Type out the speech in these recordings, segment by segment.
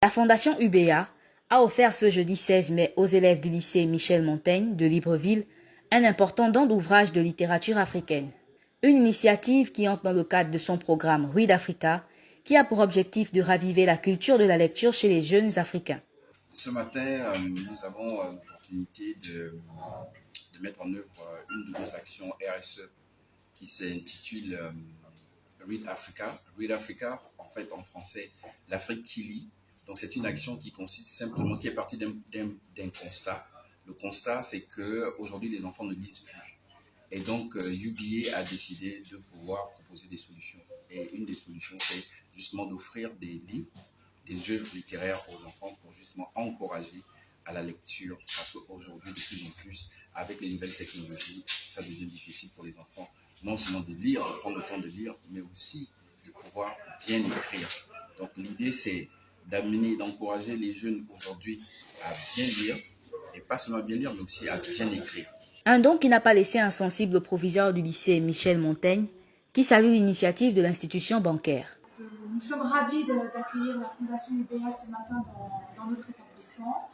La Fondation UBA a offert ce jeudi 16 mai aux élèves du lycée Michel Montaigne de Libreville un important don d'ouvrages de littérature africaine. Une initiative qui entre dans le cadre de son programme Read Africa, qui a pour objectif de raviver la culture de la lecture chez les jeunes Africains. Ce matin, nous avons l'opportunité de mettre en œuvre une de nos actions RSE qui s'intitule Read Africa. Read Africa, en fait, en français, l'Afrique qui lit. Donc, c'est une action qui consiste simplement, qui est partie d'un constat. Le constat, c'est qu'aujourd'hui, les enfants ne lisent plus. Et donc, UBA a décidé de pouvoir proposer des solutions. Et une des solutions, c'est justement d'offrir des livres, des œuvres littéraires aux enfants pour justement encourager à la lecture. Parce qu'aujourd'hui, de plus en plus, avec les nouvelles technologies, ça devient difficile pour les enfants, non seulement de lire, de prendre le temps de lire, mais aussi de pouvoir bien écrire. Donc, l'idée, c'est d'amener, d'encourager les jeunes aujourd'hui à bien lire, et pas seulement à bien lire, mais aussi à bien écrire. Un don qui n'a pas laissé insensible le proviseur du lycée Michel Montaigne, qui salue l'initiative de l'institution bancaire. Nous sommes ravis d'accueillir la Fondation UBA ce matin dans notre établissement.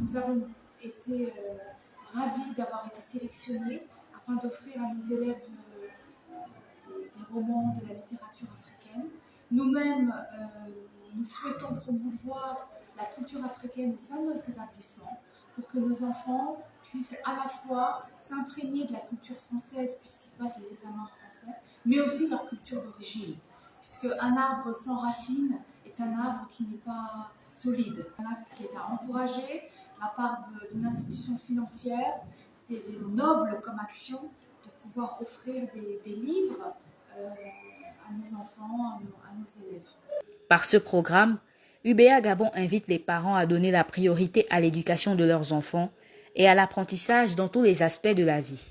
Nous avons été ravis d'avoir été sélectionnés afin d'offrir à nos élèves des romans de la littérature africaine. Nous-mêmes, nous souhaitons promouvoir la culture africaine au sein de notre établissement pour que nos enfants puissent à la fois s'imprégner de la culture française puisqu'ils passent des examens français, mais aussi leur culture d'origine. Puisque un arbre sans racines est un arbre qui n'est pas solide. Un acte qui est à encourager de la part d'une institution financière, c'est noble comme action de pouvoir offrir des livres à nos enfants, à nos élèves. Par ce programme, UBA Gabon invite les parents à donner la priorité à l'éducation de leurs enfants et à l'apprentissage dans tous les aspects de la vie.